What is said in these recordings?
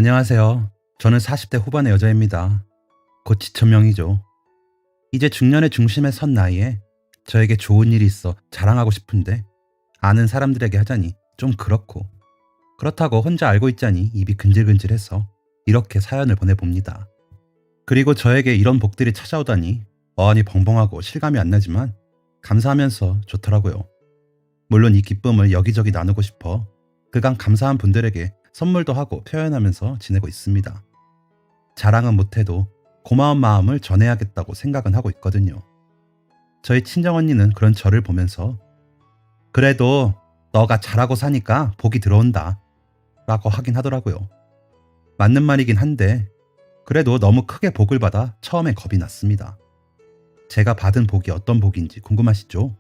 안녕하세요. 저는 40대 후반의 여자입니다. 곧 지천명이죠. 이제 중년의 중심에 선 나이에 저에게 좋은 일이 있어 자랑하고 싶은데 아는 사람들에게 하자니 좀 그렇고 그렇다고 혼자 알고 있자니 입이 근질근질해서 이렇게 사연을 보내봅니다. 그리고 저에게 이런 복들이 찾아오다니 어안이 벙벙하고 실감이 안 나지만 감사하면서 좋더라고요. 물론 이 기쁨을 여기저기 나누고 싶어 그간 감사한 분들에게 선물도 하고 표현하면서 지내고 있습니다. 자랑은 못해도 고마운 마음을 전해야겠다고 생각은 하고 있거든요. 저희 친정언니는 그런 저를 보면서 그래도 너가 잘하고 사니까 복이 들어온다 라고 하긴 하더라고요. 맞는 말이긴 한데 그래도 너무 크게 복을 받아 처음에 겁이 났습니다. 제가 받은 복이 어떤 복인지 궁금하시죠?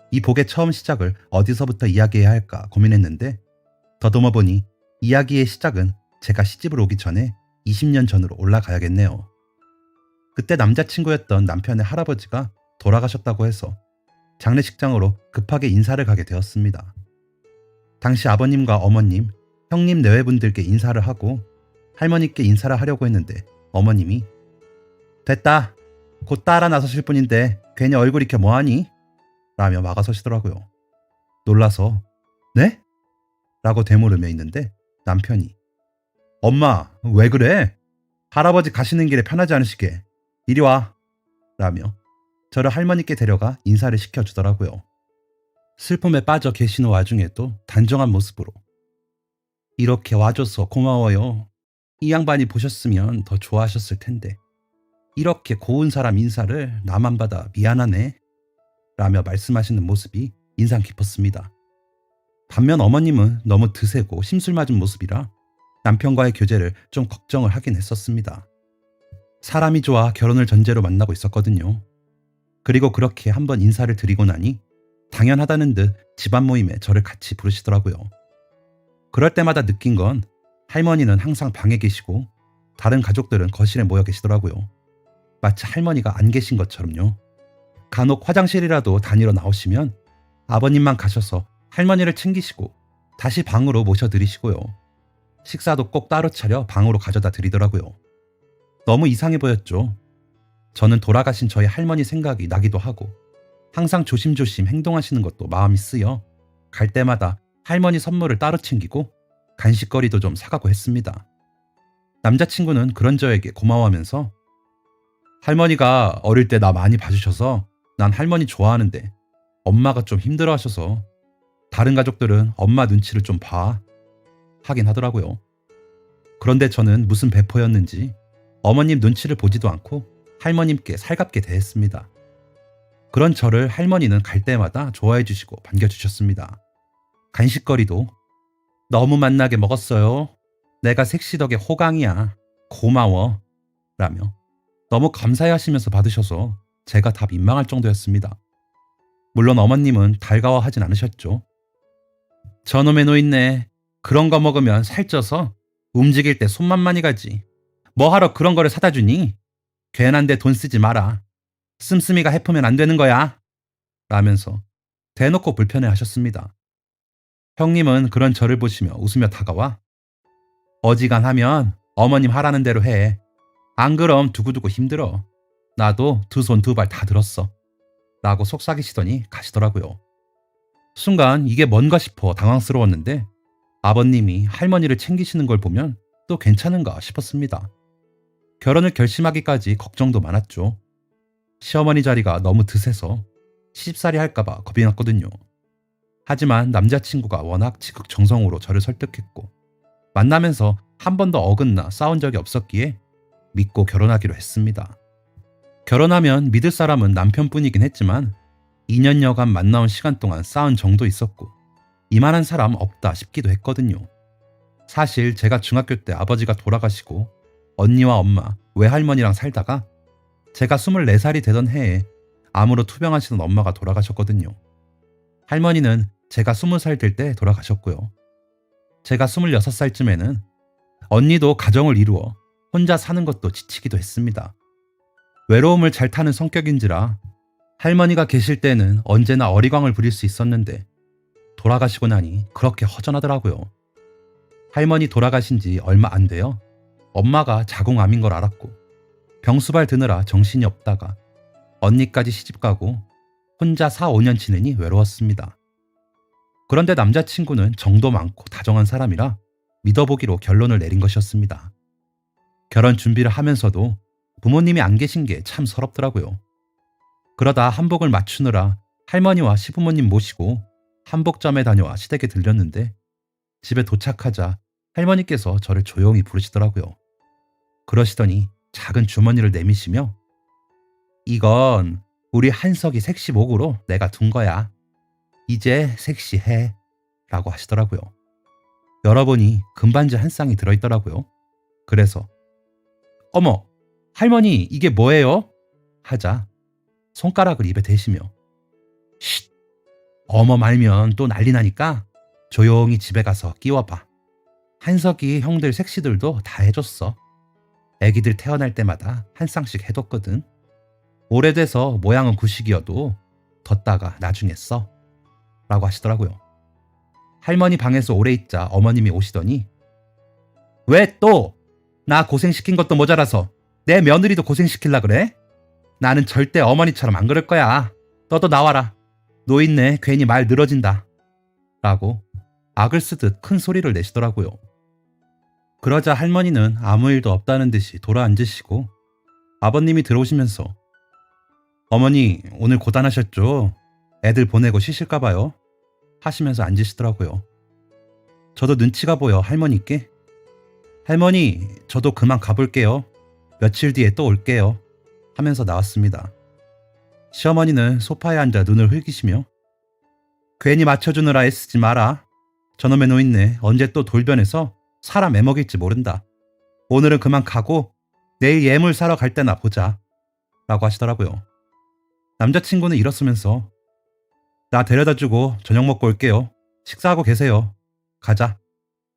이 복의 처음 시작을 어디서부터 이야기해야 할까 고민했는데 더듬어 보니 이야기의 시작은 제가 시집을 오기 전에 20년 전으로 올라가야겠네요. 그때 남자친구였던 남편의 할아버지가 돌아가셨다고 해서 장례식장으로 급하게 인사를 가게 되었습니다. 당시 아버님과 어머님, 형님 내외분들께 인사를 하고 할머니께 인사를 하려고 했는데 어머님이 됐다. 곧 따라 나서실 분인데 괜히 얼굴 익혀 뭐하니? 라며 막아서시더라고요. 놀라서 네? 라고 되물으며 있는데 남편이 엄마 왜 그래? 할아버지 가시는 길에 편하지 않으시게 이리 와 라며 저를 할머니께 데려가 인사를 시켜주더라고요. 슬픔에 빠져 계시는 와중에도 단정한 모습으로 이렇게 와줘서 고마워요. 이 양반이 보셨으면 더 좋아하셨을 텐데 이렇게 고운 사람 인사를 나만 받아 미안하네 라며 말씀하시는 모습이 인상 깊었습니다. 반면 어머님은 너무 드세고 심술 맞은 모습이라 남편과의 교제를 좀 걱정을 하긴 했었습니다. 사람이 좋아 결혼을 전제로 만나고 있었거든요. 그리고 그렇게 한번 인사를 드리고 나니 당연하다는 듯 집안 모임에 저를 같이 부르시더라고요. 그럴 때마다 느낀 건 할머니는 항상 방에 계시고 다른 가족들은 거실에 모여 계시더라고요. 마치 할머니가 안 계신 것처럼요. 간혹 화장실이라도 다니러 나오시면 아버님만 가셔서 할머니를 챙기시고 다시 방으로 모셔드리시고요. 식사도 꼭 따로 차려 방으로 가져다 드리더라고요. 너무 이상해 보였죠. 저는 돌아가신 저희 할머니 생각이 나기도 하고 항상 조심조심 행동하시는 것도 마음이 쓰여 갈 때마다 할머니 선물을 따로 챙기고 간식거리도 좀 사가고 했습니다. 남자친구는 그런 저에게 고마워하면서 할머니가 어릴 때 나 많이 봐주셔서 난 할머니 좋아하는데 엄마가 좀 힘들어하셔서 다른 가족들은 엄마 눈치를 좀 봐 하긴 하더라고요. 그런데 저는 무슨 배포였는지 어머님 눈치를 보지도 않고 할머님께 살갑게 대했습니다. 그런 저를 할머니는 갈 때마다 좋아해 주시고 반겨주셨습니다. 간식거리도 너무 맛나게 먹었어요. 내가 색시 덕에 호강이야. 고마워. 라며 너무 감사해 하시면서 받으셔서 제가 다 민망할 정도였습니다. 물론 어머님은 달가워하진 않으셨죠. 저놈의 노인네 그런 거 먹으면 살쪄서 움직일 때 손만 많이 가지. 뭐하러 그런 거를 사다 주니? 괜한데 돈 쓰지 마라. 씀씀이가 해프면 안 되는 거야. 라면서 대놓고 불편해 하셨습니다. 형님은 그런 저를 보시며 웃으며 다가와 어지간하면 어머님 하라는 대로 해. 안 그럼 두고두고 힘들어. 나도 두 손 두 발 다 들었어. 라고 속삭이시더니 가시더라고요. 순간 이게 뭔가 싶어 당황스러웠는데 아버님이 할머니를 챙기시는 걸 보면 또 괜찮은가 싶었습니다. 결혼을 결심하기까지 걱정도 많았죠. 시어머니 자리가 너무 드세서 시집살이 할까봐 겁이 났거든요. 하지만 남자친구가 워낙 지극정성으로 저를 설득했고 만나면서 한 번도 어긋나 싸운 적이 없었기에 믿고 결혼하기로 했습니다. 결혼하면 믿을 사람은 남편뿐이긴 했지만 2년여간 만나온 시간 동안 싸운 정도 있었고 이만한 사람 없다 싶기도 했거든요. 사실 제가 중학교 때 아버지가 돌아가시고 언니와 엄마, 외할머니랑 살다가 제가 24살이 되던 해에 암으로 투병하시던 엄마가 돌아가셨거든요. 할머니는 제가 20살 될 때 돌아가셨고요. 제가 26살쯤에는 언니도 가정을 이루어 혼자 사는 것도 지치기도 했습니다. 외로움을 잘 타는 성격인지라 할머니가 계실 때는 언제나 어리광을 부릴 수 있었는데 돌아가시고 나니 그렇게 허전하더라고요. 할머니 돌아가신 지 얼마 안 돼요. 엄마가 자궁암인 걸 알았고 병수발 드느라 정신이 없다가 언니까지 시집가고 혼자 4, 5년 지내니 외로웠습니다. 그런데 남자친구는 정도 많고 다정한 사람이라 믿어보기로 결론을 내린 것이었습니다. 결혼 준비를 하면서도 부모님이 안 계신 게 참 서럽더라고요. 그러다 한복을 맞추느라 할머니와 시부모님 모시고 한복점에 다녀와 시댁에 들렸는데 집에 도착하자 할머니께서 저를 조용히 부르시더라고요. 그러시더니 작은 주머니를 내미시며 이건 우리 한석이 색시목으로 내가 둔 거야. 이제 섹시해 라고 하시더라고요. 열어보니 금반지 한 쌍이 들어있더라고요. 그래서 어머 할머니 이게 뭐예요? 하자 손가락을 입에 대시며 쉿 어머 말면 또 난리 나니까 조용히 집에 가서 끼워봐. 한석이 형들 색시들도 다 해줬어. 애기들 태어날 때마다 한 쌍씩 해뒀거든. 오래돼서 모양은 구식이어도 뒀다가 나중에 써 라고 하시더라고요. 할머니 방에서 오래 있자 어머님이 오시더니 왜 또? 나 고생시킨 것도 모자라서 내 며느리도 고생시킬라 그래? 나는 절대 어머니처럼 안 그럴 거야. 너도 나와라. 노인네 괜히 말 늘어진다. 라고 악을 쓰듯 큰 소리를 내시더라고요. 그러자 할머니는 아무 일도 없다는 듯이 돌아앉으시고 아버님이 들어오시면서 어머니 오늘 고단하셨죠? 애들 보내고 쉬실까 봐요. 하시면서 앉으시더라고요. 저도 눈치가 보여 할머니께 할머니 저도 그만 가볼게요. 며칠 뒤에 또 올게요. 하면서 나왔습니다. 시어머니는 소파에 앉아 눈을 흘기시며 괜히 맞춰주느라 애쓰지 마라. 저놈의 노인네 언제 또 돌변해서 사람 애먹일지 모른다. 오늘은 그만 가고 내일 예물 사러 갈 때나 보자. 라고 하시더라고요. 남자친구는 일었으면서 나 데려다주고 저녁 먹고 올게요. 식사하고 계세요. 가자.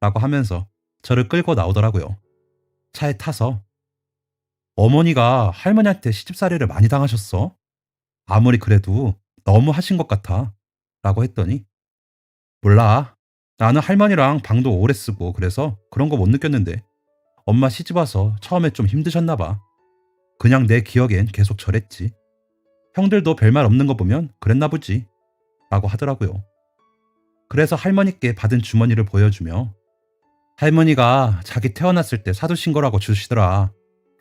라고 하면서 저를 끌고 나오더라고요. 차에 타서 어머니가 할머니한테 시집살이를 많이 당하셨어? 아무리 그래도 너무 하신 것 같아. 라고 했더니 몰라. 나는 할머니랑 방도 오래 쓰고 그래서 그런 거 못 느꼈는데 엄마 시집 와서 처음에 좀 힘드셨나 봐. 그냥 내 기억엔 계속 저랬지. 형들도 별말 없는 거 보면 그랬나 보지. 라고 하더라고요. 그래서 할머니께 받은 주머니를 보여주며 할머니가 자기 태어났을 때 사두신 거라고 주시더라.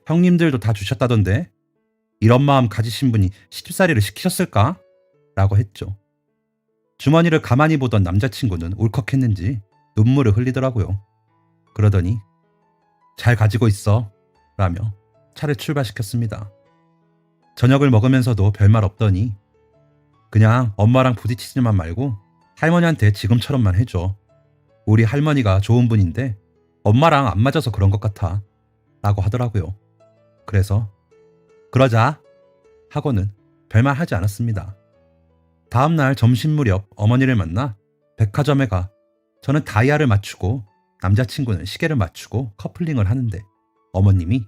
형님들도 다 주셨다던데 이런 마음 가지신 분이 시집살이를 시키셨을까? 라고 했죠. 주머니를 가만히 보던 남자친구는 울컥했는지 눈물을 흘리더라고요. 그러더니 잘 가지고 있어 라며 차를 출발시켰습니다. 저녁을 먹으면서도 별말 없더니 그냥 엄마랑 부딪히지만 말고 할머니한테 지금처럼만 해줘. 우리 할머니가 좋은 분인데 엄마랑 안 맞아서 그런 것 같아 라고 하더라고요. 그래서 그러자 하고는 별말 하지 않았습니다. 다음날 점심 무렵 어머니를 만나 백화점에 가 저는 다이아를 맞추고 남자친구는 시계를 맞추고 커플링을 하는데 어머님이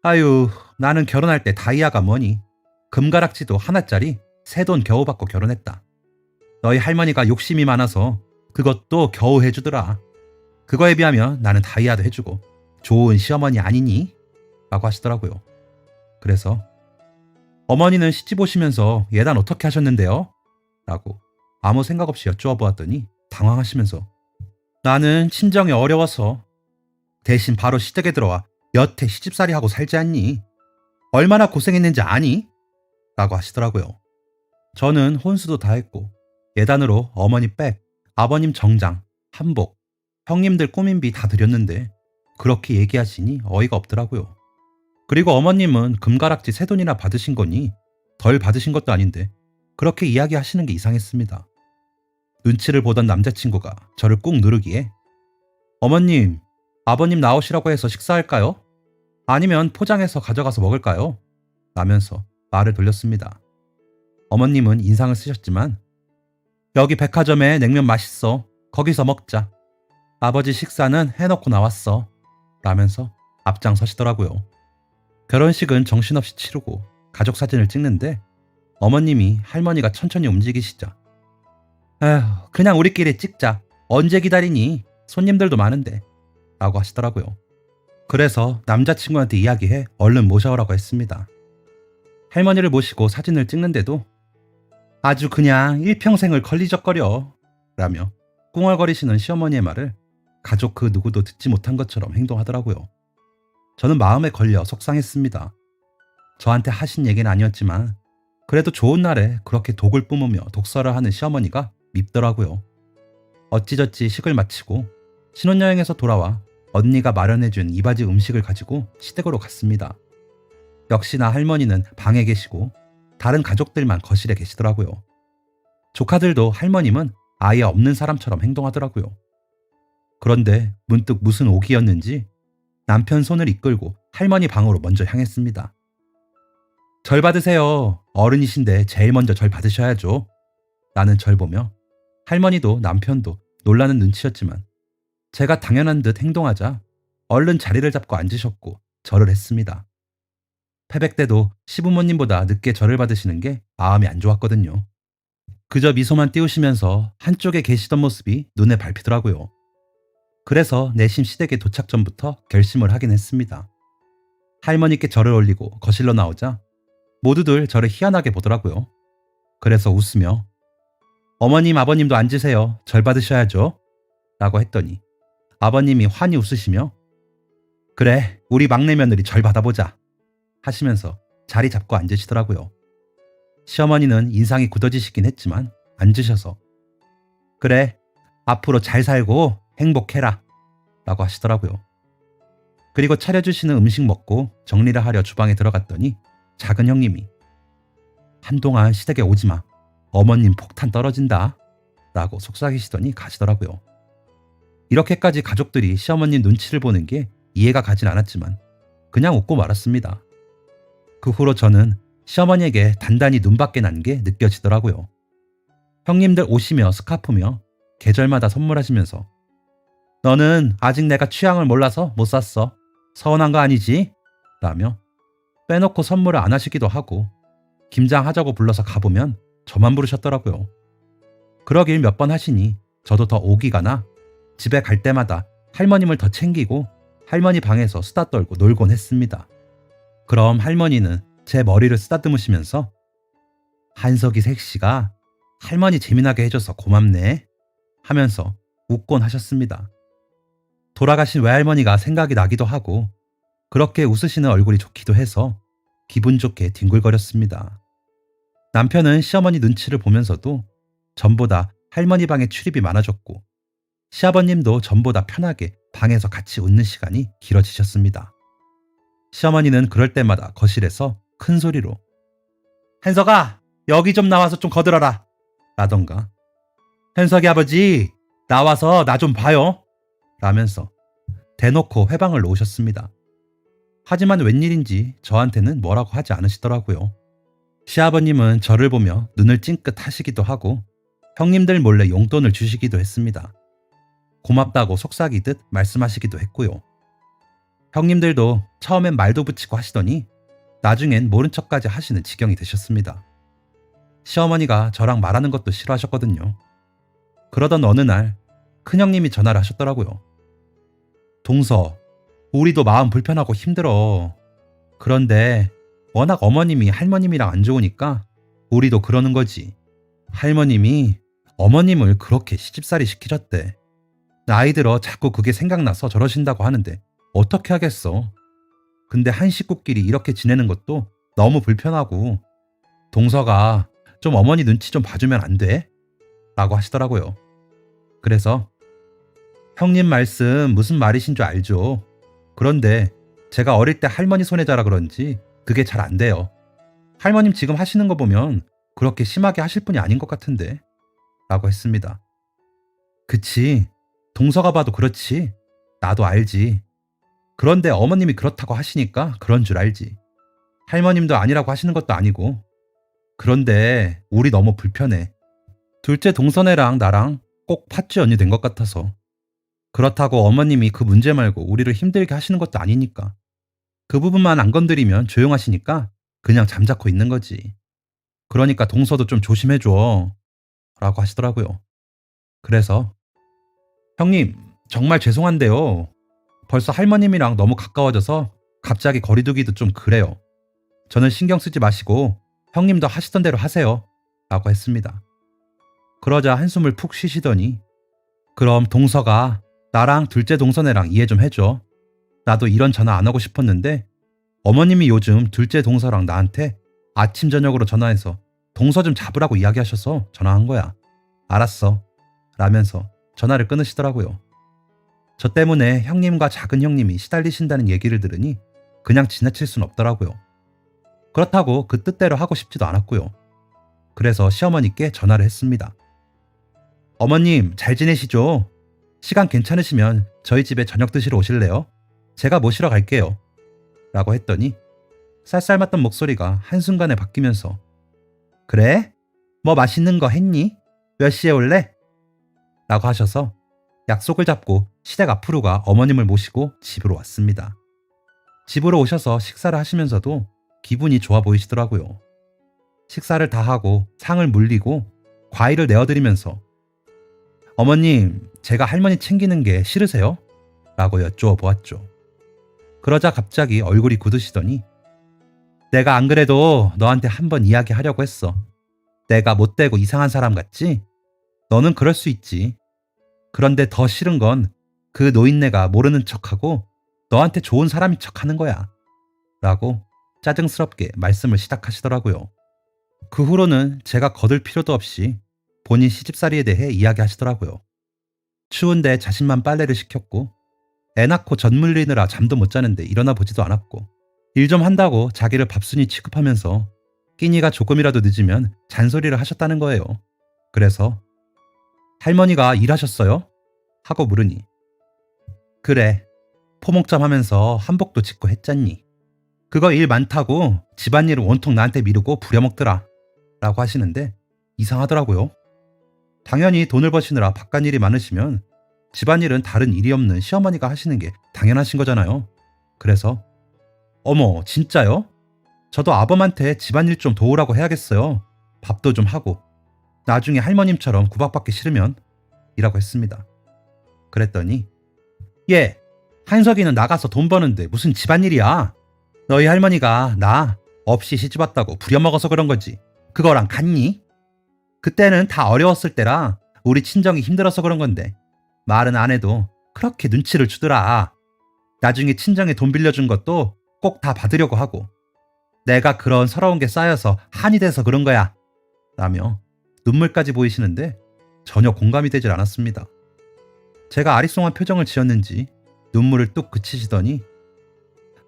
아유 나는 결혼할 때 다이아가 뭐니? 금가락지도 하나짜리 새 돈 겨우 받고 결혼했다. 너희 할머니가 욕심이 많아서 그것도 겨우 해주더라. 그거에 비하면 나는 다이아도 해주고 좋은 시어머니 아니니? 라고 하시더라고요. 그래서 어머니는 시집 오시면서 예단 어떻게 하셨는데요? 라고 아무 생각 없이 여쭈어보았더니 당황하시면서 나는 친정이 어려워서 대신 바로 시댁에 들어와 여태 시집살이 하고 살지 않니? 얼마나 고생했는지 아니? 라고 하시더라고요. 저는 혼수도 다 했고 예단으로 어머니 백, 아버님 정장, 한복, 형님들 꾸민비 다 드렸는데 그렇게 얘기하시니 어이가 없더라고요. 그리고 어머님은 금가락지 새 돈이나 받으신 거니 덜 받으신 것도 아닌데 그렇게 이야기하시는 게 이상했습니다. 눈치를 보던 남자친구가 저를 꾹 누르기에 어머님, 아버님 나오시라고 해서 식사할까요? 아니면 포장해서 가져가서 먹을까요? 라면서 말을 돌렸습니다. 어머님은 인상을 쓰셨지만 여기 백화점에 냉면 맛있어. 거기서 먹자. 아버지 식사는 해놓고 나왔어. 라면서 앞장서시더라고요. 결혼식은 정신없이 치르고 가족 사진을 찍는데 어머님이 할머니가 천천히 움직이시자 에휴 그냥 우리끼리 찍자. 언제 기다리니? 손님들도 많은데 라고 하시더라고요. 그래서 남자친구한테 이야기해 얼른 모셔오라고 했습니다. 할머니를 모시고 사진을 찍는데도 아주 그냥 일평생을 걸리적거려 라며 꿍얼거리시는 시어머니의 말을 가족 그 누구도 듣지 못한 것처럼 행동하더라고요. 저는 마음에 걸려 속상했습니다. 저한테 하신 얘기는 아니었지만 그래도 좋은 날에 그렇게 독을 뿜으며 독서를 하는 시어머니가 밉더라고요. 어찌저찌 식을 마치고 신혼여행에서 돌아와 언니가 마련해준 이바지 음식을 가지고 시댁으로 갔습니다. 역시나 할머니는 방에 계시고 다른 가족들만 거실에 계시더라고요. 조카들도 할머님은 아예 없는 사람처럼 행동하더라고요. 그런데 문득 무슨 오기였는지 남편 손을 이끌고 할머니 방으로 먼저 향했습니다. 절 받으세요. 어른이신데 제일 먼저 절 받으셔야죠. 라는 절 보며 할머니도 남편도 놀라는 눈치였지만 제가 당연한 듯 행동하자 얼른 자리를 잡고 앉으셨고 절을 했습니다. 패백 때도 시부모님보다 늦게 절을 받으시는 게 마음이 안 좋았거든요. 그저 미소만 띄우시면서 한쪽에 계시던 모습이 눈에 밟히더라고요. 그래서 내심 시댁에 도착 전부터 결심을 하긴 했습니다. 할머니께 절을 올리고 거실로 나오자 모두들 저를 희한하게 보더라고요. 그래서 웃으며 어머님 아버님도 앉으세요. 절 받으셔야죠. 라고 했더니 아버님이 환히 웃으시며 그래 우리 막내 며느리 절 받아보자 하시면서 자리 잡고 앉으시더라고요. 시어머니는 인상이 굳어지시긴 했지만 앉으셔서 그래 앞으로 잘 살고 행복해라 라고 하시더라고요. 그리고 차려주시는 음식 먹고 정리를 하려 주방에 들어갔더니 작은 형님이 한동안 시댁에 오지마 어머님 폭탄 떨어진다 라고 속삭이시더니 가시더라고요. 이렇게까지 가족들이 시어머님 눈치를 보는 게 이해가 가진 않았지만 그냥 웃고 말았습니다. 그 후로 저는 시어머니에게 단단히 눈밖에 난 게 느껴지더라고요. 형님들 옷이며 스카프며 계절마다 선물하시면서 너는 아직 내가 취향을 몰라서 못 샀어. 서운한 거 아니지? 라며 빼놓고 선물을 안 하시기도 하고 김장하자고 불러서 가보면 저만 부르셨더라고요. 그러길 몇 번 하시니 저도 더 오기가 나 집에 갈 때마다 할머님을 더 챙기고 할머니 방에서 수다 떨고 놀곤 했습니다. 그럼 할머니는 제 머리를 쓰다듬으시면서 한석이 색시가 할머니 재미나게 해줘서 고맙네 하면서 웃곤 하셨습니다. 돌아가신 외할머니가 생각이 나기도 하고 그렇게 웃으시는 얼굴이 좋기도 해서 기분 좋게 뒹굴거렸습니다. 남편은 시어머니 눈치를 보면서도 전보다 할머니 방에 출입이 많아졌고 시아버님도 전보다 편하게 방에서 같이 웃는 시간이 길어지셨습니다. 시어머니는 그럴 때마다 거실에서 큰 소리로 현석아 여기 좀 나와서 좀 거들어라 라던가 현석이 아버지 나와서 나 좀 봐요 라면서 대놓고 회방을 놓으셨습니다. 하지만 웬일인지 저한테는 뭐라고 하지 않으시더라고요. 시아버님은 저를 보며 눈을 찡긋 하시기도 하고 형님들 몰래 용돈을 주시기도 했습니다. 고맙다고 속삭이듯 말씀하시기도 했고요. 형님들도 처음엔 말도 붙이고 하시더니 나중엔 모른 척까지 하시는 지경이 되셨습니다. 시어머니가 저랑 말하는 것도 싫어하셨거든요. 그러던 어느 날 큰형님이 전화를 하셨더라고요. 동서, 우리도 마음 불편하고 힘들어. 그런데 워낙 어머님이 할머님이랑 안 좋으니까 우리도 그러는 거지. 할머님이 어머님을 그렇게 시집살이 시키셨대. 나이 들어 자꾸 그게 생각나서 저러신다고 하는데 어떻게 하겠어. 근데 한 식구끼리 이렇게 지내는 것도 너무 불편하고 동서가 좀 어머니 눈치 좀 봐주면 안 돼? 라고 하시더라고요. 그래서 형님 말씀 무슨 말이신 줄 알죠. 그런데 제가 어릴 때 할머니 손에 자라 그런지 그게 잘 안 돼요. 할머님 지금 하시는 거 보면 그렇게 심하게 하실 분이 아닌 것 같은데 라고 했습니다. 그치, 동서가 봐도 그렇지. 나도 알지. 그런데 어머님이 그렇다고 하시니까 그런 줄 알지. 할머님도 아니라고 하시는 것도 아니고. 그런데 우리 너무 불편해. 둘째 동서네랑 나랑 꼭 팥쥐 언니 된 것 같아서. 그렇다고 어머님이 그 문제 말고 우리를 힘들게 하시는 것도 아니니까. 그 부분만 안 건드리면 조용하시니까 그냥 잠자코 있는 거지. 그러니까 동서도 좀 조심해줘 라고 하시더라고요. 그래서 형님 정말 죄송한데요. 벌써 할머님이랑 너무 가까워져서 갑자기 거리두기도 좀 그래요. 저는 신경 쓰지 마시고 형님도 하시던 대로 하세요. 라고 했습니다. 그러자 한숨을 푹 쉬시더니 그럼 동서가 나랑 둘째 동서네랑 이해 좀 해줘. 나도 이런 전화 안 하고 싶었는데 어머님이 요즘 둘째 동서랑 나한테 아침 저녁으로 전화해서 동서 좀 잡으라고 이야기하셔서 전화한 거야. 알았어. 라면서 전화를 끊으시더라고요. 저 때문에 형님과 작은 형님이 시달리신다는 얘기를 들으니 그냥 지나칠 순 없더라고요. 그렇다고 그 뜻대로 하고 싶지도 않았고요. 그래서 시어머니께 전화를 했습니다. 어머님 잘 지내시죠? 시간 괜찮으시면 저희 집에 저녁 드시러 오실래요? 제가 모시러 갈게요. 라고 했더니 쌀쌀맞던 목소리가 한순간에 바뀌면서 그래? 뭐 맛있는 거 했니? 몇 시에 올래? 라고 하셔서 약속을 잡고 시댁 앞으로 가 어머님을 모시고 집으로 왔습니다. 집으로 오셔서 식사를 하시면서도 기분이 좋아 보이시더라고요. 식사를 다 하고 상을 물리고 과일을 내어드리면서 어머님, 제가 할머니 챙기는 게 싫으세요? 라고 여쭈어 보았죠. 그러자 갑자기 얼굴이 굳으시더니 내가 안 그래도 너한테 한번 이야기하려고 했어. 내가 못되고 이상한 사람 같지? 너는 그럴 수 있지. 그런데 더 싫은 건 그 노인네가 모르는 척하고 너한테 좋은 사람인 척하는 거야. 라고 짜증스럽게 말씀을 시작하시더라고요. 그 후로는 제가 거들 필요도 없이 본인 시집살이에 대해 이야기하시더라고요. 추운데 자신만 빨래를 시켰고 애 낳고 젖 물리느라 잠도 못 자는데 일어나 보지도 않았고 일 좀 한다고 자기를 밥순이 취급하면서 끼니가 조금이라도 늦으면 잔소리를 하셨다는 거예요. 그래서 할머니가 일하셨어요? 하고 물으니 그래, 포목점 하면서 한복도 짓고 했잖니. 그거 일 많다고 집안일을 온통 나한테 미루고 부려먹더라. 라고 하시는데 이상하더라고요. 당연히 돈을 버시느라 바깥일이 많으시면 집안일은 다른 일이 없는 시어머니가 하시는 게 당연하신 거잖아요. 그래서 어머 진짜요? 저도 아범한테 집안일 좀 도우라고 해야겠어요. 밥도 좀 하고 나중에 할머님처럼 구박받기 싫으면 이라고 했습니다. 그랬더니 예, 한석이는 나가서 돈 버는데 무슨 집안일이야. 너희 할머니가 나 없이 시집왔다고 부려먹어서 그런 거지. 그거랑 같니? 그때는 다 어려웠을 때라 우리 친정이 힘들어서 그런 건데 말은 안 해도 그렇게 눈치를 주더라. 나중에 친정에 돈 빌려준 것도 꼭 다 받으려고 하고 내가 그런 서러운 게 쌓여서 한이 돼서 그런 거야. 라며 눈물까지 보이시는데 전혀 공감이 되질 않았습니다. 제가 아리송한 표정을 지었는지 눈물을 뚝 그치시더니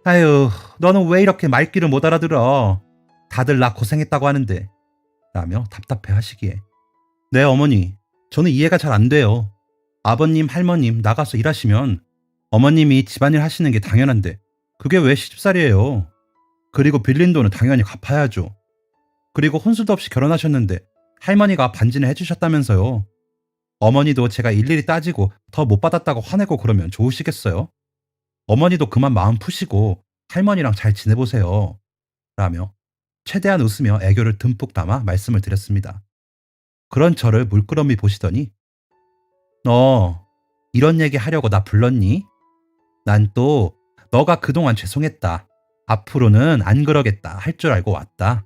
아유, 너는 왜 이렇게 말귀를 못 알아들어? 다들 나 고생했다고 하는데 라며 답답해 하시기에 네 어머니, 저는 이해가 잘 안 돼요. 아버님, 할머님 나가서 일하시면 어머님이 집안일 하시는 게 당연한데 그게 왜 시집살이에요? 그리고 빌린 돈은 당연히 갚아야죠. 그리고 혼수도 없이 결혼하셨는데 할머니가 반지는 해주셨다면서요. 어머니도 제가 일일이 따지고 더 못 받았다고 화내고 그러면 좋으시겠어요? 어머니도 그만 마음 푸시고 할머니랑 잘 지내보세요. 라며 최대한 웃으며 애교를 듬뿍 담아 말씀을 드렸습니다. 그런 저를 물끄러미 보시더니 너 이런 얘기 하려고 나 불렀니? 난 또 너가 그동안 죄송했다. 앞으로는 안 그러겠다 할 줄 알고 왔다.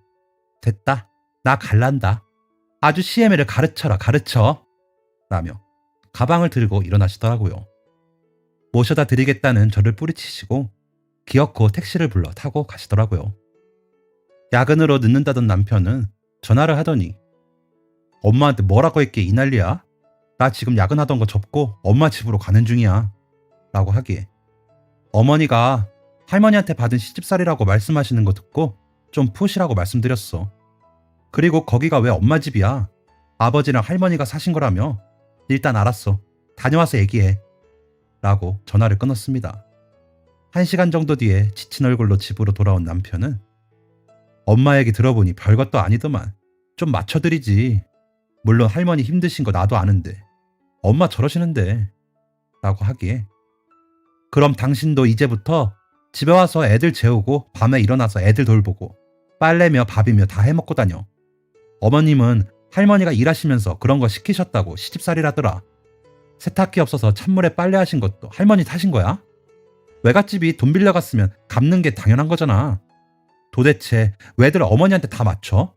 됐다. 나 갈란다. 아주 CM를 가르쳐라 가르쳐. 라며 가방을 들고 일어나시더라고요. 모셔다 드리겠다는 저를 뿌리치시고 기어코 택시를 불러 타고 가시더라고요. 야근으로 늦는다던 남편은 전화를 하더니 엄마한테 뭐라고 했기에 이 난리야? 나 지금 야근하던 거 접고 엄마 집으로 가는 중이야. 라고 하기에 어머니가 할머니한테 받은 시집살이라고 말씀하시는 거 듣고 좀 푸시라고 말씀드렸어. 그리고 거기가 왜 엄마 집이야? 아버지랑 할머니가 사신 거라며. 일단 알았어. 다녀와서 얘기해. 라고 전화를 끊었습니다. 1시간 정도 뒤에 지친 얼굴로 집으로 돌아온 남편은 엄마 얘기 들어보니 별것도 아니더만. 좀 맞춰드리지. 물론 할머니 힘드신 거 나도 아는데 엄마 저러시는데. 라고 하기에 그럼 당신도 이제부터 집에 와서 애들 재우고 밤에 일어나서 애들 돌보고 빨래며 밥이며 다 해먹고 다녀. 어머님은 할머니가 일하시면서 그런 거 시키셨다고 시집살이라더라. 세탁기 없어서 찬물에 빨래하신 것도 할머니 탓인 거야? 외갓집이 돈 빌려갔으면 갚는 게 당연한 거잖아. 도대체 왜들 어머니한테 다 맞춰?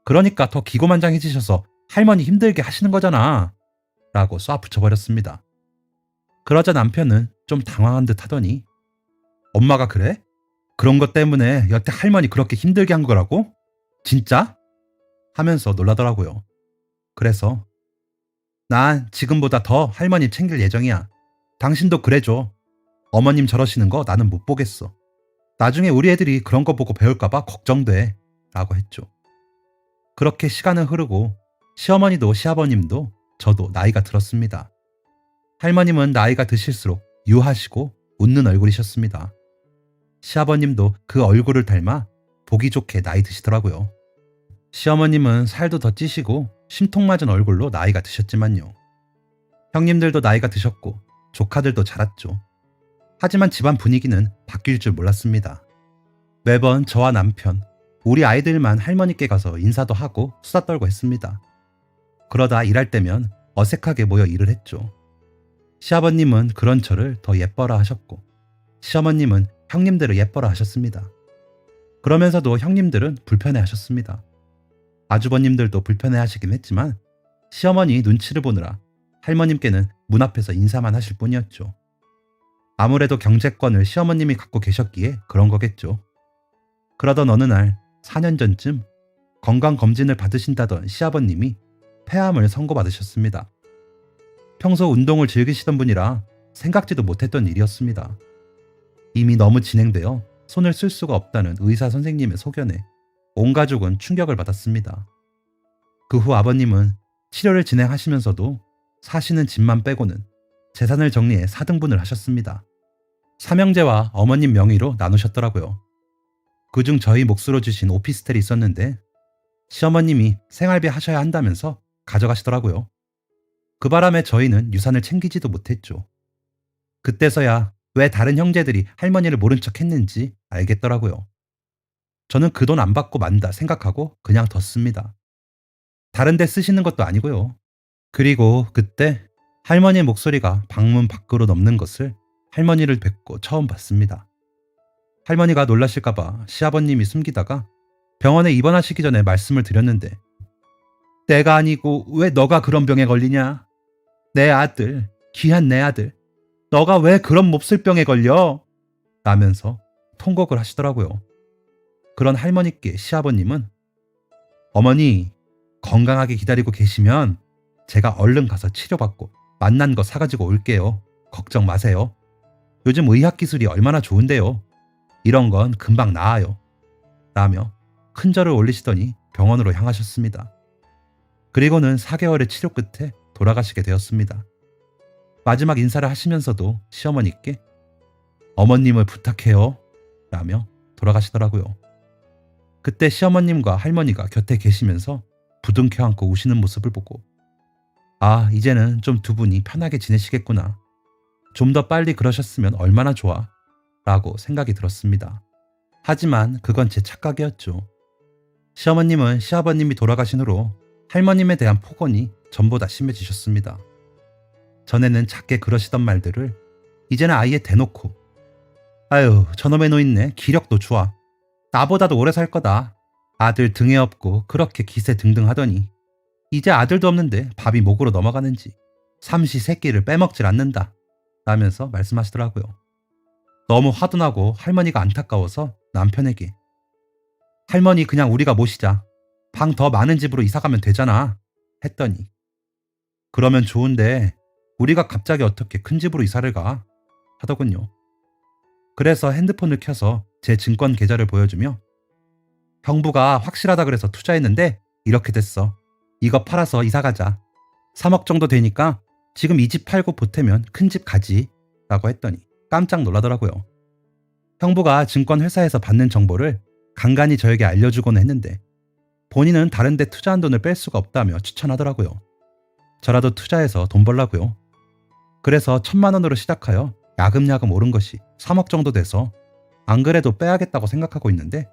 그러니까 더 기고만장해지셔서 할머니 힘들게 하시는 거잖아. 라고 쏴 붙여버렸습니다. 그러자 남편은 좀 당황한 듯 하더니 엄마가 그래? 그런 것 때문에 여태 할머니 그렇게 힘들게 한 거라고? 진짜? 하면서 놀라더라고요. 그래서 난 지금보다 더 할머니 챙길 예정이야. 당신도 그래줘. 어머님 저러시는 거 나는 못 보겠어. 나중에 우리 애들이 그런 거 보고 배울까봐 걱정돼. 라고 했죠. 그렇게 시간은 흐르고 시어머니도 시아버님도 저도 나이가 들었습니다. 할머님은 나이가 드실수록 유하시고 웃는 얼굴이셨습니다. 시아버님도 그 얼굴을 닮아 보기 좋게 나이 드시더라고요. 시어머님은 살도 더 찌시고 심통맞은 얼굴로 나이가 드셨지만요. 형님들도 나이가 드셨고 조카들도 자랐죠. 하지만 집안 분위기는 바뀔 줄 몰랐습니다. 매번 저와 남편, 우리 아이들만 할머니께 가서 인사도 하고 수다 떨고 했습니다. 그러다 일할 때면 어색하게 모여 일을 했죠. 시아버님은 그런 저를 더 예뻐라 하셨고 시어머님은 형님들을 예뻐라 하셨습니다. 그러면서도 형님들은 불편해 하셨습니다. 아주버님들도 불편해 하시긴 했지만 시어머니 눈치를 보느라 할머님께는 문 앞에서 인사만 하실 뿐이었죠. 아무래도 경제권을 시어머님이 갖고 계셨기에 그런 거겠죠. 그러던 어느 날 4년 전쯤 건강검진을 받으신다던 시아버님이 폐암을 선고받으셨습니다. 평소 운동을 즐기시던 분이라 생각지도 못했던 일이었습니다. 이미 너무 진행되어 손을 쓸 수가 없다는 의사 선생님의 소견에 온 가족은 충격을 받았습니다. 그 후 아버님은 치료를 진행하시면서도 사시는 집만 빼고는 재산을 정리해 4등분을 하셨습니다. 삼형제와 어머님 명의로 나누셨더라고요. 그중 저희 몫으로 주신 오피스텔이 있었는데 시어머님이 생활비 하셔야 한다면서 가져가시더라고요. 그 바람에 저희는 유산을 챙기지도 못했죠. 그때서야 왜 다른 형제들이 할머니를 모른 척 했는지 알겠더라고요. 저는 그 돈 안 받고 만다 생각하고 그냥 뒀습니다. 다른 데 쓰시는 것도 아니고요. 그리고 그때 할머니의 목소리가 방문 밖으로 넘는 것을 할머니를 뵙고 처음 봤습니다. 할머니가 놀라실까봐 시아버님이 숨기다가 병원에 입원하시기 전에 말씀을 드렸는데 내가 아니고 왜 너가 그런 병에 걸리냐? 내 아들, 귀한 내 아들, 너가 왜 그런 몹쓸 병에 걸려? 라면서 통곡을 하시더라고요. 그런 할머니께 시아버님은 어머니 건강하게 기다리고 계시면 제가 얼른 가서 치료받고 맛난 거 사가지고 올게요. 걱정 마세요. 요즘 의학기술이 얼마나 좋은데요. 이런 건 금방 나아요. 라며 큰 절을 올리시더니 병원으로 향하셨습니다. 그리고는 4개월의 치료 끝에 돌아가시게 되었습니다. 마지막 인사를 하시면서도 시어머니께 어머님을 부탁해요. 라며 돌아가시더라고요. 그때 시어머님과 할머니가 곁에 계시면서 부둥켜 안고 우시는 모습을 보고 아, 이제는 좀 두 분이 편하게 지내시겠구나. 좀 더 빨리 그러셨으면 얼마나 좋아. 라고 생각이 들었습니다. 하지만 그건 제 착각이었죠. 시어머님은 시아버님이 돌아가신 후로 할머님에 대한 폭언이 전보다 심해지셨습니다. 전에는 작게 그러시던 말들을 이제는 아예 대놓고 아유 저놈의 노인네 기력도 좋아. 나보다도 오래 살 거다. 아들 등에 업고 그렇게 기세 등등 하더니 이제 아들도 없는데 밥이 목으로 넘어가는지 삼시세끼를 빼먹질 않는다. 라면서 말씀하시더라고요. 너무 화도 나고 할머니가 안타까워서 남편에게 할머니 그냥 우리가 모시자. 방 더 많은 집으로 이사가면 되잖아. 했더니 그러면 좋은데 우리가 갑자기 어떻게 큰 집으로 이사를 가? 하더군요. 그래서 핸드폰을 켜서 제 증권 계좌를 보여주며 형부가 확실하다 그래서 투자했는데 이렇게 됐어. 이거 팔아서 이사가자. 3억 정도 되니까 지금 이 집 팔고 보태면 큰 집 가지. 라고 했더니 깜짝 놀라더라고요. 형부가 증권회사에서 받는 정보를 간간히 저에게 알려주곤 했는데 본인은 다른 데 투자한 돈을 뺄 수가 없다며 추천하더라고요. 저라도 투자해서 돈 벌라고요. 그래서 1,000만 원으로 시작하여 야금야금 오른 것이 3억 정도 돼서 안 그래도 빼야겠다고 생각하고 있는데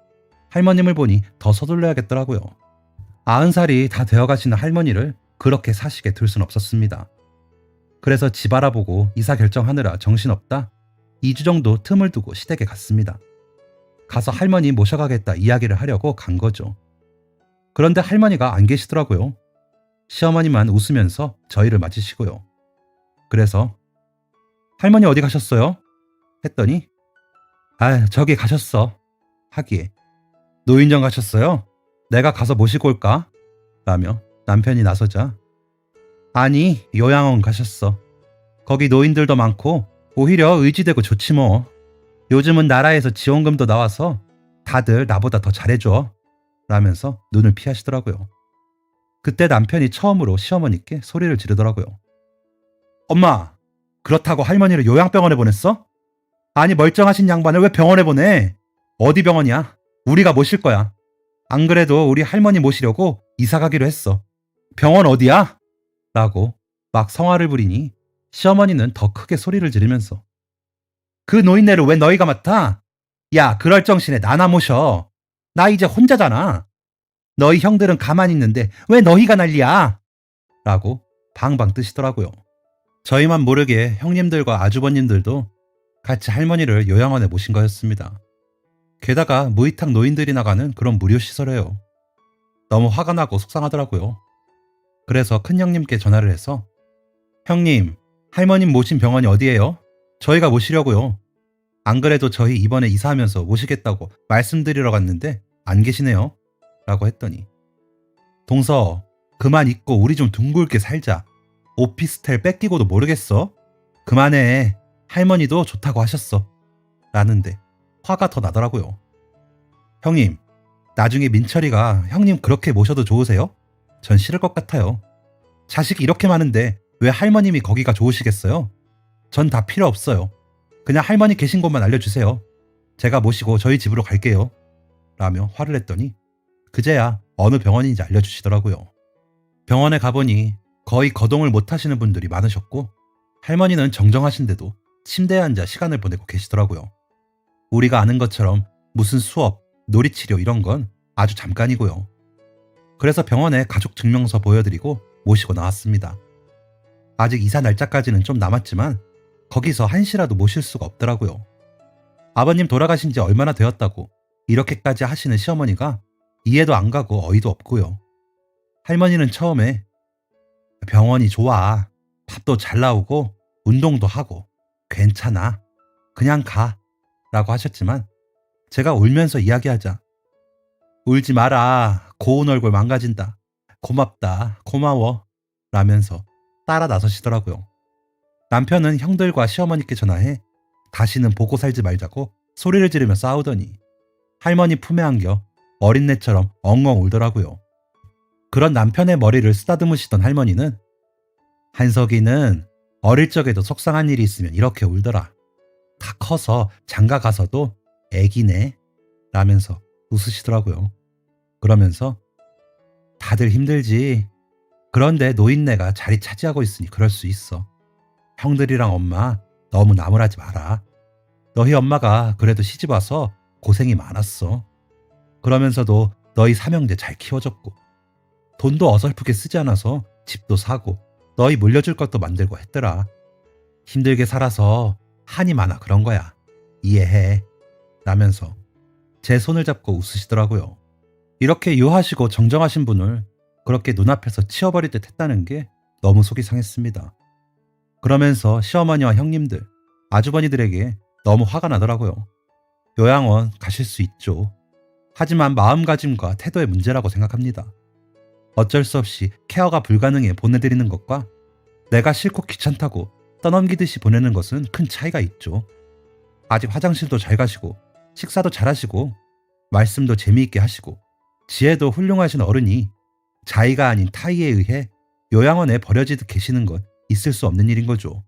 할머님을 보니 더 서둘러야겠더라고요. 90살이 다 되어가시는 할머니를 그렇게 사시게 둘 순 없었습니다. 그래서 집 알아보고 이사 결정하느라 정신없다 2주 정도 틈을 두고 시댁에 갔습니다. 가서 할머니 모셔가겠다 이야기를 하려고 간 거죠. 그런데 할머니가 안 계시더라고요. 시어머니만 웃으면서 저희를 맞으시고요. 그래서 할머니 어디 가셨어요? 했더니 아 저기 가셨어 하기에 노인정 가셨어요? 내가 가서 모시고 올까? 라며 남편이 나서자 아니 요양원 가셨어. 거기 노인들도 많고 오히려 의지되고 좋지 뭐. 요즘은 나라에서 지원금도 나와서 다들 나보다 더 잘해줘 라면서 눈을 피하시더라고요. 그때 남편이 처음으로 시어머니께 소리를 지르더라고요. 엄마, 그렇다고 할머니를 요양병원에 보냈어? 아니 멀쩡하신 양반을 왜 병원에 보내? 어디 병원이야? 우리가 모실 거야. 안 그래도 우리 할머니 모시려고 이사 가기로 했어. 병원 어디야? 라고 막 성화를 부리니 시어머니는 더 크게 소리를 지르면서 그 노인네를 왜 너희가 맡아? 야, 그럴 정신에 나나 모셔. 나 이제 혼자잖아. 너희 형들은 가만히 있는데 왜 너희가 난리야? 라고 방방 뜨시더라고요. 저희만 모르게 형님들과 아주버님들도 같이 할머니를 요양원에 모신 거였습니다. 게다가 무이탁 노인들이 나가는 그런 무료 시설이에요. 너무 화가 나고 속상하더라고요. 그래서 큰형님께 전화를 해서 형님, 할머님 모신 병원이 어디예요? 저희가 모시려고요. 안 그래도 저희 이번에 이사하면서 모시겠다고 말씀드리러 갔는데 안 계시네요. 라고 했더니 동서, 그만 있고 우리 좀 둥글게 살자. 오피스텔 뺏기고도 모르겠어? 그만해. 할머니도 좋다고 하셨어. 라는데 화가 더 나더라고요. 형님, 나중에 민철이가 형님 그렇게 모셔도 좋으세요? 전 싫을 것 같아요. 자식 이렇게 많은데 왜 할머님이 거기가 좋으시겠어요? 전 다 필요 없어요. 그냥 할머니 계신 곳만 알려주세요. 제가 모시고 저희 집으로 갈게요. 라며 화를 냈더니 그제야 어느 병원인지 알려주시더라고요. 병원에 가보니 거의 거동을 못 하시는 분들이 많으셨고 할머니는 정정하신데도 침대에 앉아 시간을 보내고 계시더라고요. 우리가 아는 것처럼 무슨 수업, 놀이치료 이런 건 아주 잠깐이고요. 그래서 병원에 가족 증명서 보여드리고 모시고 나왔습니다. 아직 이사 날짜까지는 좀 남았지만 거기서 한시라도 모실 수가 없더라고요. 아버님 돌아가신 지 얼마나 되었다고 이렇게까지 하시는 시어머니가 이해도 안 가고 어이도 없고요. 할머니는 처음에 병원이 좋아. 밥도 잘 나오고 운동도 하고 괜찮아. 그냥 가. 라고 하셨지만 제가 울면서 이야기하자 울지 마라. 고운 얼굴 망가진다. 고맙다. 고마워. 라면서 따라 나서시더라고요. 남편은 형들과 시어머니께 전화해 다시는 보고 살지 말자고 소리를 지르며 싸우더니 할머니 품에 안겨 어린애처럼 엉엉 울더라고요. 그런 남편의 머리를 쓰다듬으시던 할머니는 한석이는 어릴 적에도 속상한 일이 있으면 이렇게 울더라. 다 커서 장가 가서도 애기네. 라면서 웃으시더라고요. 그러면서 다들 힘들지. 그런데 노인네가 자리 차지하고 있으니 그럴 수 있어. 형들이랑 엄마 너무 나무라지 마라. 너희 엄마가 그래도 시집 와서 고생이 많았어. 그러면서도 너희 삼형제 잘 키워줬고 돈도 어설프게 쓰지 않아서 집도 사고 너희 물려줄 것도 만들고 했더라. 힘들게 살아서 한이 많아 그런 거야. 이해해. 라면서 제 손을 잡고 웃으시더라고요. 이렇게 유하시고 정정하신 분을 그렇게 눈앞에서 치워버릴 듯 했다는 게 너무 속이 상했습니다. 그러면서 시어머니와 형님들, 아주버니들에게 너무 화가 나더라고요. 요양원 가실 수 있죠. 하지만 마음가짐과 태도의 문제라고 생각합니다. 어쩔 수 없이 케어가 불가능해 보내드리는 것과 내가 싫고 귀찮다고 떠넘기듯이 보내는 것은 큰 차이가 있죠. 아직 화장실도 잘 가시고 식사도 잘 하시고 말씀도 재미있게 하시고 지혜도 훌륭하신 어른이 자의가 아닌 타의에 의해 요양원에 버려지듯 계시는 건 있을 수 없는 일인 거죠.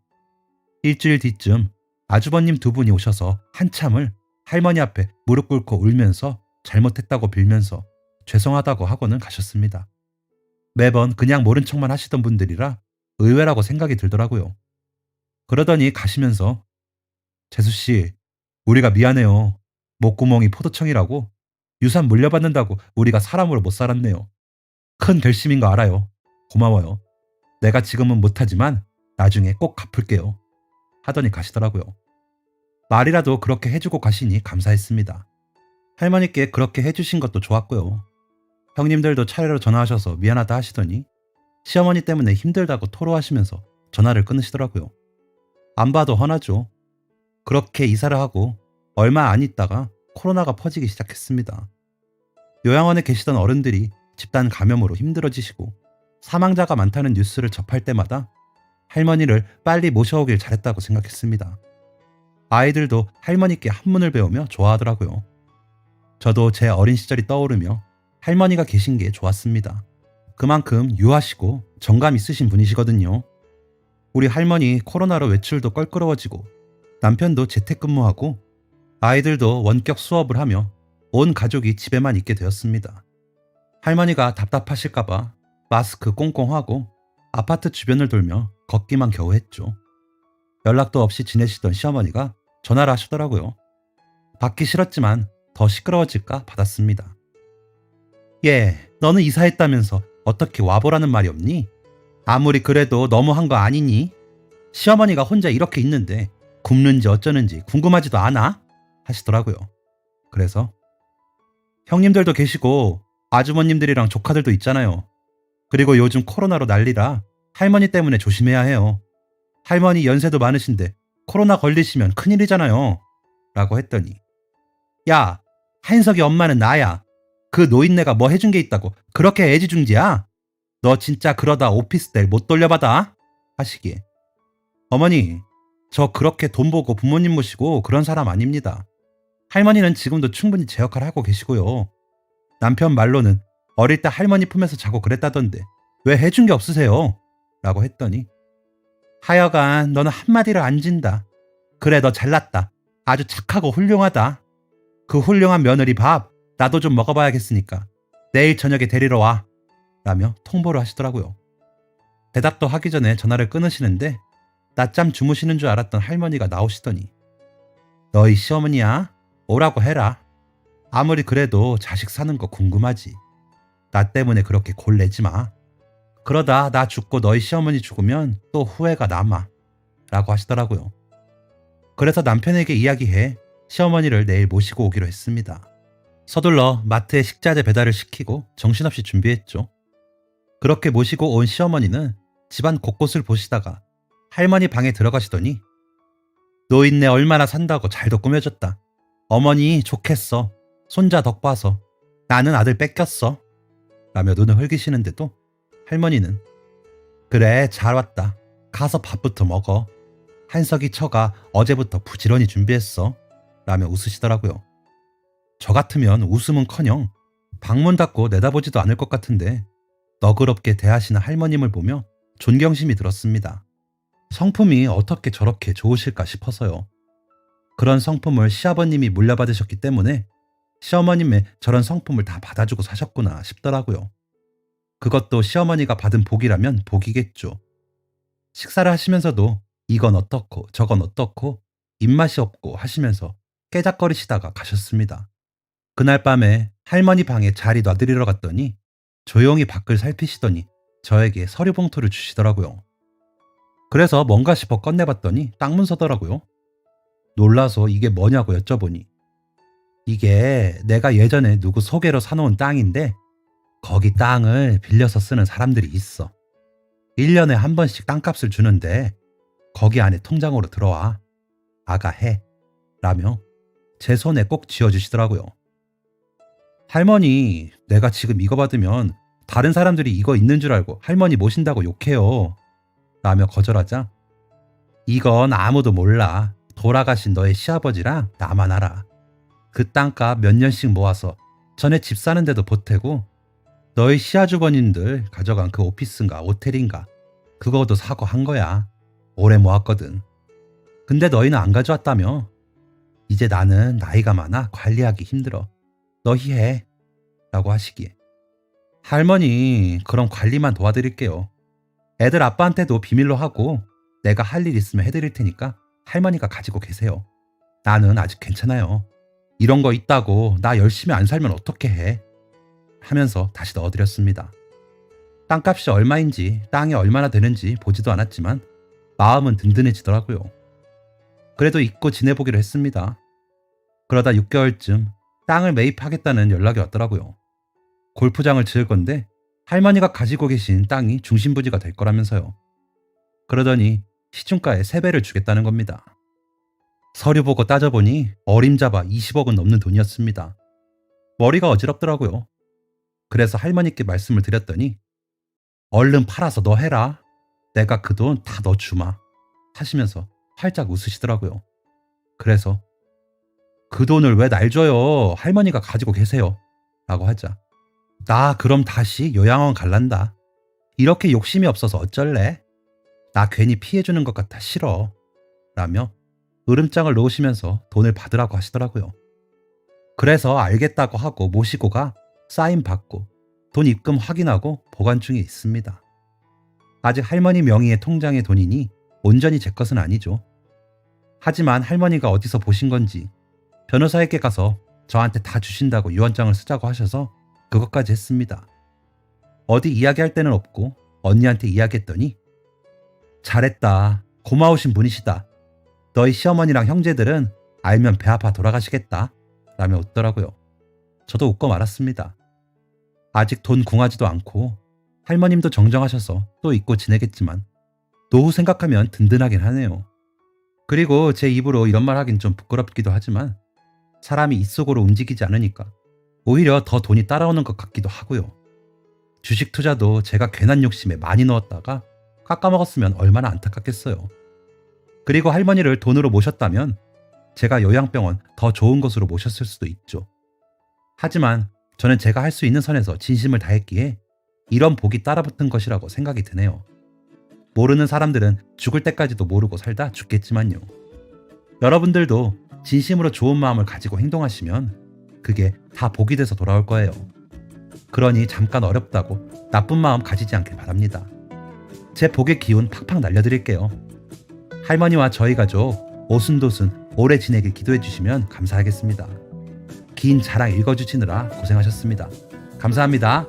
일주일 뒤쯤 아주버님 두 분이 오셔서 한참을 할머니 앞에 무릎 꿇고 울면서 잘못했다고 빌면서 죄송하다고 하고는 가셨습니다. 매번 그냥 모른 척만 하시던 분들이라 의외라고 생각이 들더라고요. 그러더니 가시면서 재수씨, 우리가 미안해요. 목구멍이 포도청이라고 유산 물려받는다고 우리가 사람으로 못 살았네요. 큰 결심인 거 알아요. 고마워요. 내가 지금은 못하지만 나중에 꼭 갚을게요. 하더니 가시더라고요. 말이라도 그렇게 해주고 가시니 감사했습니다. 할머니께 그렇게 해주신 것도 좋았고요. 형님들도 차례로 전화하셔서 미안하다 하시더니 시어머니 때문에 힘들다고 토로하시면서 전화를 끊으시더라고요. 안 봐도 훤하죠. 그렇게 이사를 하고 얼마 안 있다가 코로나가 퍼지기 시작했습니다. 요양원에 계시던 어른들이 집단 감염으로 힘들어지시고 사망자가 많다는 뉴스를 접할 때마다 할머니를 빨리 모셔오길 잘했다고 생각했습니다. 아이들도 할머니께 한문을 배우며 좋아하더라고요. 저도 제 어린 시절이 떠오르며 할머니가 계신 게 좋았습니다. 그만큼 유하시고 정감 있으신 분이시거든요. 우리 할머니 코로나로 외출도 껄끄러워지고 남편도 재택근무하고 아이들도 원격 수업을 하며 온 가족이 집에만 있게 되었습니다. 할머니가 답답하실까봐 마스크 꽁꽁 하고 아파트 주변을 돌며 걷기만 겨우 했죠. 연락도 없이 지내시던 시어머니가 전화를 하시더라고요. 받기 싫었지만 더 시끄러워질까 받았습니다. 예, 너는 이사했다면서 어떻게 와보라는 말이 없니? 아무리 그래도 너무한 거 아니니? 시어머니가 혼자 이렇게 있는데 굶는지 어쩌는지 궁금하지도 않아? 하시더라고요. 그래서 형님들도 계시고 아주머님들이랑 조카들도 있잖아요. 그리고 요즘 코로나로 난리라 할머니 때문에 조심해야 해요. 할머니 연세도 많으신데 코로나 걸리시면 큰일이잖아요. 라고 했더니 야, 한석이 엄마는 나야. 그 노인네가 뭐 해준 게 있다고 그렇게 애지중지야? 너 진짜 그러다 오피스텔 못 돌려받아? 하시기에 어머니, 저 그렇게 돈 보고 부모님 모시고 그런 사람 아닙니다. 할머니는 지금도 충분히 제 역할을 하고 계시고요. 남편 말로는 어릴 때 할머니 품에서 자고 그랬다던데 왜 해준 게 없으세요? 라고 했더니 하여간 너는 한마디를 안 진다. 그래, 너 잘났다. 아주 착하고 훌륭하다. 그 훌륭한 며느리 밥 나도 좀 먹어봐야겠으니까 내일 저녁에 데리러 와. 라며 통보를 하시더라고요. 대답도 하기 전에 전화를 끊으시는데 낮잠 주무시는 줄 알았던 할머니가 나오시더니 너희 시어머니야? 오라고 해라. 아무리 그래도 자식 사는 거 궁금하지. 나 때문에 그렇게 골내지 마. 그러다 나 죽고 너희 시어머니 죽으면 또 후회가 남아. 라고 하시더라고요. 그래서 남편에게 이야기해 시어머니를 내일 모시고 오기로 했습니다. 서둘러 마트에 식자재 배달을 시키고 정신없이 준비했죠. 그렇게 모시고 온 시어머니는 집안 곳곳을 보시다가 할머니 방에 들어가시더니 노인네 얼마나 산다고 잘도 꾸며줬다. 어머니 좋겠어. 손자 덕 봐서. 나는 아들 뺏겼어. 라며 눈을 흘기시는데도 할머니는 그래, 잘 왔다. 가서 밥부터 먹어. 한석이 처가 어제부터 부지런히 준비했어. 라며 웃으시더라고요. 저 같으면 웃음은커녕 방문 닫고 내다보지도 않을 것 같은데 너그럽게 대하시는 할머님을 보며 존경심이 들었습니다. 성품이 어떻게 저렇게 좋으실까 싶어서요. 그런 성품을 시아버님이 물려받으셨기 때문에 시어머님의 저런 성품을 다 받아주고 사셨구나 싶더라고요. 그것도 시어머니가 받은 복이라면 복이겠죠. 식사를 하시면서도 이건 어떻고 저건 어떻고 입맛이 없고 하시면서 깨작거리시다가 가셨습니다. 그날 밤에 할머니 방에 자리 놔드리러 갔더니 조용히 밖을 살피시더니 저에게 서류 봉투를 주시더라고요. 그래서 뭔가 싶어 꺼내봤더니 딱 문서더라고요. 놀라서 이게 뭐냐고 여쭤보니 이게 내가 예전에 누구 소개로 사놓은 땅인데 거기 땅을 빌려서 쓰는 사람들이 있어. 1년에 한 번씩 땅값을 주는데 거기 안에 통장으로 들어와. 아가 해. 라며 제 손에 꼭 쥐어주시더라고요. 할머니, 내가 지금 이거 받으면 다른 사람들이 이거 있는 줄 알고 할머니 모신다고 욕해요. 라며 거절하자 이건 아무도 몰라. 돌아가신 너의 시아버지랑 나만 알아. 그 땅값 몇 년씩 모아서 전에 집 사는데도 보태고 너희 시아주버님들 가져간 그 오피스인가 호텔인가 그거도 사고 한 거야. 오래 모았거든. 근데 너희는 안 가져왔다며. 이제 나는 나이가 많아 관리하기 힘들어. 너희 해. 라고 하시기에 할머니, 그럼 관리만 도와드릴게요. 애들 아빠한테도 비밀로 하고 내가 할 일 있으면 해드릴 테니까 할머니가 가지고 계세요. 나는 아직 괜찮아요. 이런 거 있다고 나 열심히 안 살면 어떻게 해. 하면서 다시 넣어드렸습니다. 땅값이 얼마인지 땅이 얼마나 되는지 보지도 않았지만 마음은 든든해지더라고요. 그래도 잊고 지내보기로 했습니다. 그러다 6개월쯤 땅을 매입하겠다는 연락이 왔더라고요. 골프장을 지을 건데 할머니가 가지고 계신 땅이 중심부지가 될 거라면서요. 그러더니 시중가의 3배를 주겠다는 겁니다. 서류 보고 따져보니 어림잡아 20억은 넘는 돈이었습니다. 머리가 어지럽더라고요. 그래서 할머니께 말씀을 드렸더니 얼른 팔아서 너 해라. 내가 그 돈 다 너 주마. 하시면서 활짝 웃으시더라고요. 그래서 그 돈을 왜 날 줘요? 할머니가 가지고 계세요. 라고 하자. 나 그럼 다시 요양원 갈란다. 이렇게 욕심이 없어서 어쩔래? 나 괜히 피해주는 것 같아 싫어. 라며 으름장을 놓으시면서 돈을 받으라고 하시더라고요. 그래서 알겠다고 하고 모시고 가 사인 받고 돈 입금 확인하고 보관 중에 있습니다. 아직 할머니 명의의 통장의 돈이니 온전히 제 것은 아니죠. 하지만 할머니가 어디서 보신 건지 변호사에게 가서 저한테 다 주신다고 유언장을 쓰자고 하셔서 그것까지 했습니다. 어디 이야기할 데는 없고 언니한테 이야기했더니 잘했다. 고마우신 분이시다. 너희 시어머니랑 형제들은 알면 배 아파 돌아가시겠다. 라며 웃더라고요. 저도 웃고 말았습니다. 아직 돈 궁하지도 않고 할머님도 정정하셔서 또 잊고 지내겠지만 노후 생각하면 든든하긴 하네요. 그리고 제 입으로 이런 말 하긴 좀 부끄럽기도 하지만 사람이 입속으로 움직이지 않으니까 오히려 더 돈이 따라오는 것 같기도 하고요. 주식 투자도 제가 괜한 욕심에 많이 넣었다가 깎아먹었으면 얼마나 안타깝겠어요. 그리고 할머니를 돈으로 모셨다면 제가 요양병원 더 좋은 곳으로 모셨을 수도 있죠. 하지만 저는 제가 할 수 있는 선에서 진심을 다했기에 이런 복이 따라붙은 것이라고 생각이 드네요. 모르는 사람들은 죽을 때까지도 모르고 살다 죽겠지만요. 여러분들도 진심으로 좋은 마음을 가지고 행동하시면 그게 다 복이 돼서 돌아올 거예요. 그러니 잠깐 어렵다고 나쁜 마음 가지지 않길 바랍니다. 제 복의 기운 팍팍 날려드릴게요. 할머니와 저희 가족 오순도순 오래 지내길 기도해 주시면 감사하겠습니다. 긴 자랑 읽어주시느라 고생하셨습니다. 감사합니다.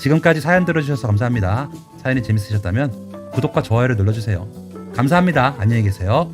지금까지 사연 들어주셔서 감사합니다. 사연이 재밌으셨다면 구독과 좋아요를 눌러주세요. 감사합니다. 안녕히 계세요.